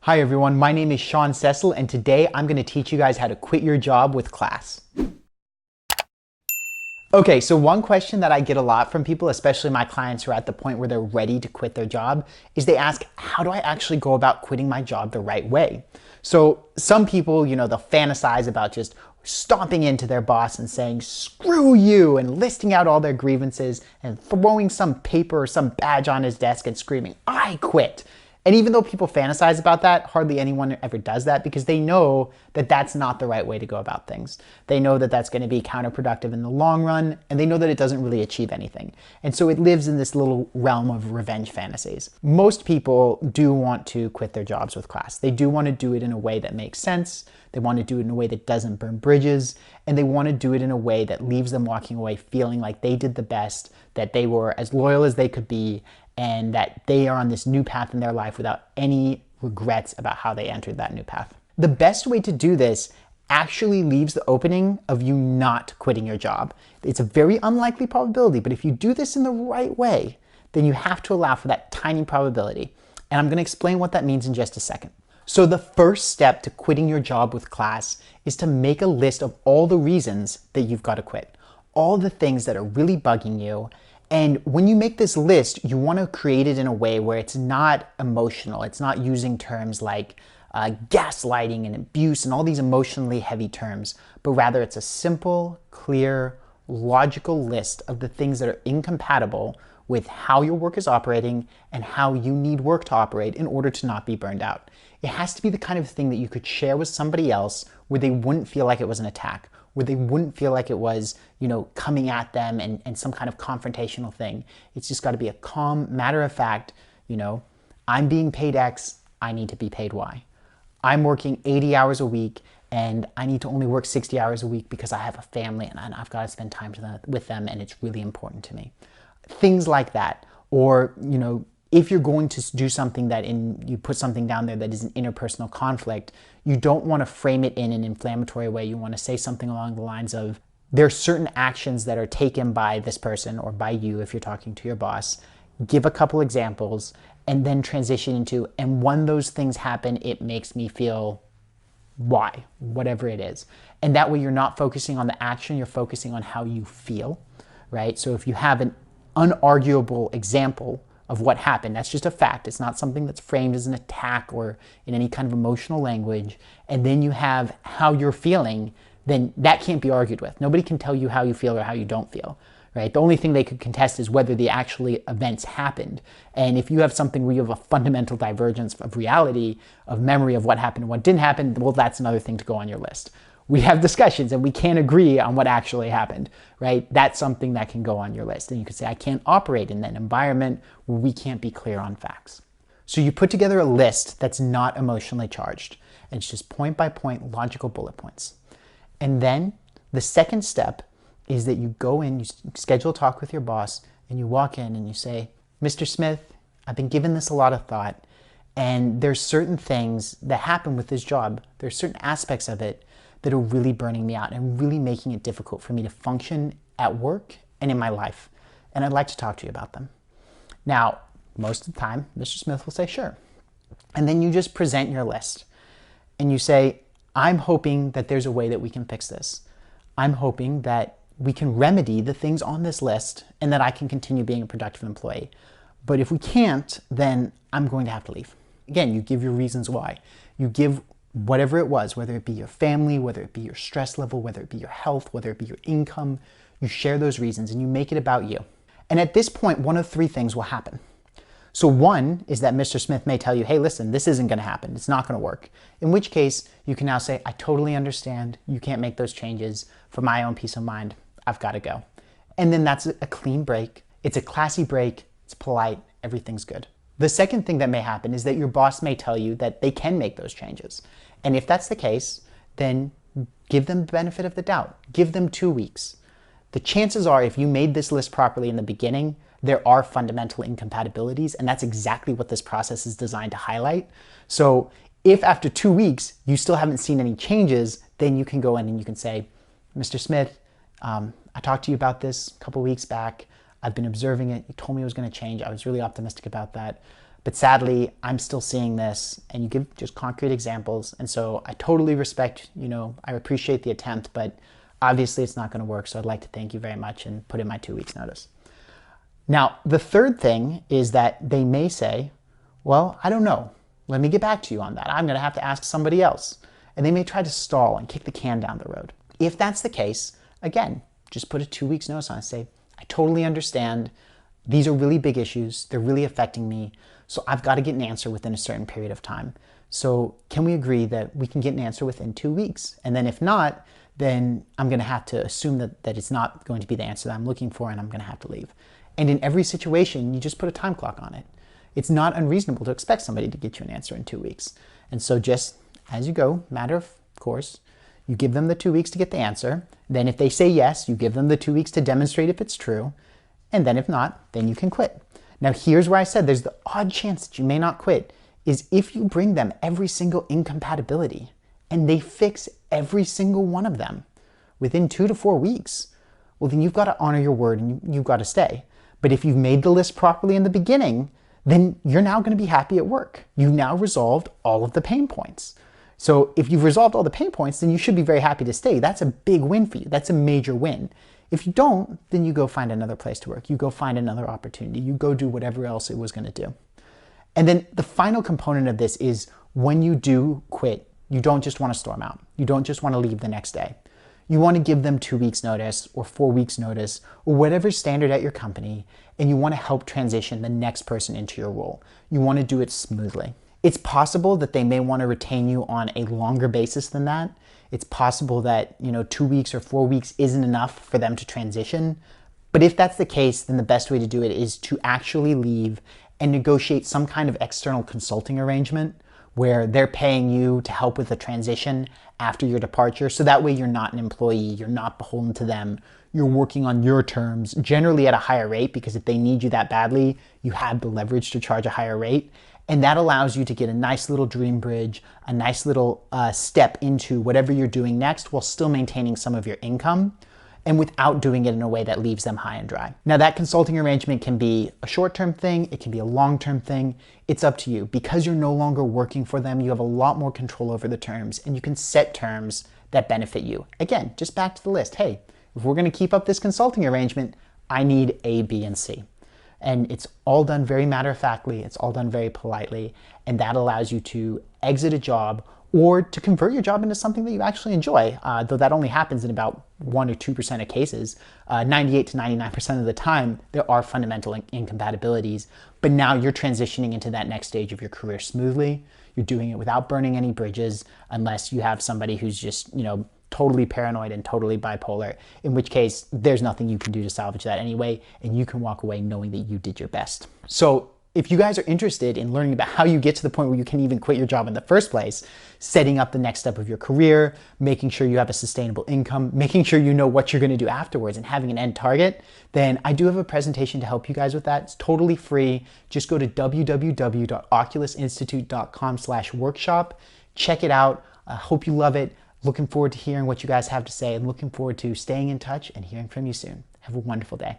Hi everyone, my name is Sean Cecil and today I'm going to teach you guys how to quit your job with class. Okay, so one question that I get a lot from people, especially my clients who are at the point where they're ready to quit their job, is they ask, how do I actually go about quitting my job the right way? So some people, they'll fantasize about just stomping into their boss and saying, screw you, and listing out all their grievances and throwing some paper or some badge on his desk and screaming, I quit. And even though people fantasize about that, hardly anyone ever does that because they know that that's not the right way to go about things. They know that that's going to be counterproductive in the long run, and they know that it doesn't really achieve anything. And so it lives in this little realm of revenge fantasies. Most people do want to quit their jobs with class. They do want to do it in a way that makes sense. They want to do it in a way that doesn't burn bridges, and they want to do it in a way that leaves them walking away feeling like they did the best, that they were as loyal as they could be, and that they are on this new path in their life without any regrets about how they entered that new path. The best way to do this actually leaves the opening of you not quitting your job. It's a very unlikely probability, but if you do this in the right way, then you have to allow for that tiny probability. And I'm going to explain what that means in just a second. So the first step to quitting your job with class is to make a list of all the reasons that you've got to quit, all the things that are really bugging you. And when you make this list, you want to create it in a way where it's not emotional. It's not using terms like gaslighting and abuse and all these emotionally heavy terms, but rather it's a simple, clear, logical list of the things that are incompatible with how your work is operating and how you need work to operate in order to not be burned out. It has to be the kind of thing that you could share with somebody else where they wouldn't feel like it was an attack, where they wouldn't feel like it was, coming at them and some kind of confrontational thing. It's just got to be a calm, matter of fact, I'm being paid X, I need to be paid Y. I'm working 80 hours a week and I need to only work 60 hours a week because I have a family and I've got to spend time with them and it's really important to me. Things like that. Or, if you're going to do something you put something down there that is an interpersonal conflict, you don't want to frame it in an inflammatory way. You want to say something along the lines of, there are certain actions that are taken by this person or by you if you're talking to your boss. Give a couple examples and then transition into, and when those things happen, it makes me feel Y, whatever it is. And that way you're not focusing on the action, you're focusing on how you feel, right? So if you have an unarguable example of what happened, that's just a fact. It's not something that's framed as an attack or in any kind of emotional language. And then you have how you're feeling, then that can't be argued with. Nobody can tell you how you feel or how you don't feel, right? The only thing they could contest is whether the actually events happened. And if you have something where you have a fundamental divergence of reality, of memory of what happened and what didn't happen, well, that's another thing to go on your list. We have discussions and we can't agree on what actually happened, right? That's something that can go on your list. And you could say, I can't operate in an environment where we can't be clear on facts. So you put together a list that's not emotionally charged. It's just point by point, logical bullet points. And then the second step is that you go in, you schedule a talk with your boss, and you walk in and you say, Mr. Smith, I've been giving this a lot of thought, and there's certain things that happen with this job. There's certain aspects of it that are really burning me out and really making it difficult for me to function at work and in my life. And I'd like to talk to you about them. Now, most of the time, Mr. Smith will say, sure. And then you just present your list. And you say, I'm hoping that there's a way that we can fix this. I'm hoping that we can remedy the things on this list and that I can continue being a productive employee. But if we can't, then I'm going to have to leave. Again, you give your reasons why. You give whatever it was, whether it be your family, whether it be your stress level, whether it be your health, whether it be your income, you share those reasons and you make it about you. And at this point, one of three things will happen. So one is that Mr. Smith may tell you, hey, listen, this isn't going to happen. It's not going to work. In which case, you can now say, I totally understand. You can't make those changes. For my own peace of mind, I've got to go. And then that's a clean break. It's a classy break. It's polite. Everything's good. The second thing that may happen is that your boss may tell you that they can make those changes. And if that's the case, then give them the benefit of the doubt. Give them 2 weeks. The chances are, if you made this list properly in the beginning, there are fundamental incompatibilities, and that's exactly what this process is designed to highlight. So if after 2 weeks you still haven't seen any changes, then you can go in and you can say, Mr. Smith, I talked to you about this a couple weeks back. I've been observing it. You told me it was going to change. I was really optimistic about that. but sadly, I'm still seeing this, and you give just concrete examples. And so I totally respect, I appreciate the attempt, but obviously it's not going to work. So I'd like to thank you very much and put in my 2 weeks notice. Now, the third thing is that they may say, well, I don't know. Let me get back to you on that. I'm going to have to ask somebody else. And they may try to stall and kick the can down the road. If that's the case, again, just put a 2 weeks notice on it. Say, I totally understand. These are really big issues. They're really affecting me. So I've got to get an answer within a certain period of time. So can we agree that we can get an answer within 2 weeks? And then if not, then I'm going to have to assume that it's not going to be the answer that I'm looking for, and I'm going to have to leave. And in every situation, you just put a time clock on it. It's not unreasonable to expect somebody to get you an answer in 2 weeks. And so just as you go, matter of course, you give them the 2 weeks to get the answer. Then if they say yes, you give them the 2 weeks to demonstrate if it's true. And then if not, then you can quit. Now here's where I said there's the odd chance that you may not quit, is if you bring them every single incompatibility and they fix every single one of them within 2 to 4 weeks, well then you've got to honor your word and you've got to stay. But if you've made the list properly in the beginning, then you're now going to be happy at work. You've now resolved all of the pain points. So if you've resolved all the pain points, then you should be very happy to stay. That's a big win for you. That's a major win. If you don't, then you go find another place to work. You go find another opportunity. You go do whatever else it was going to do. And then the final component of this is when you do quit, you don't just want to storm out. You don't just want to leave the next day. You want to give them 2 weeks notice or 4 weeks notice or whatever's standard at your company, and you want to help transition the next person into your role. You want to do it smoothly. It's possible that they may want to retain you on a longer basis than that. It's possible that 2 weeks or 4 weeks isn't enough for them to transition. But if that's the case, then the best way to do it is to actually leave and negotiate some kind of external consulting arrangement where they're paying you to help with the transition after your departure. So that way you're not an employee, you're not beholden to them, you're working on your terms, generally at a higher rate, because if they need you that badly, you have the leverage to charge a higher rate. And that allows you to get a nice little dream bridge, a nice little step into whatever you're doing next while still maintaining some of your income and without doing it in a way that leaves them high and dry. Now that consulting arrangement can be a short-term thing, it can be a long-term thing, it's up to you. Because you're no longer working for them, you have a lot more control over the terms and you can set terms that benefit you. Again, just back to the list. Hey, if we're gonna keep up this consulting arrangement, I need A, B, and C. And it's all done very matter-of-factly, it's all done very politely, and that allows you to exit a job or to convert your job into something that you actually enjoy, though that only happens in about 1 or 2% of cases. 98 to 99% of the time, there are fundamental incompatibilities, but now you're transitioning into that next stage of your career smoothly. You're doing it without burning any bridges, unless you have somebody who's just, totally paranoid and totally bipolar, in which case there's nothing you can do to salvage that anyway, and you can walk away knowing that you did your best. So if you guys are interested in learning about how you get to the point where you can even quit your job in the first place, setting up the next step of your career, making sure you have a sustainable income, making sure you know what you're going to do afterwards and having an end target, then I do have a presentation to help you guys with that. It's totally free. Just go to www.oculusinstitute.com/workshop. Check it out. I hope you love it. Looking forward to hearing what you guys have to say and looking forward to staying in touch and hearing from you soon. Have a wonderful day.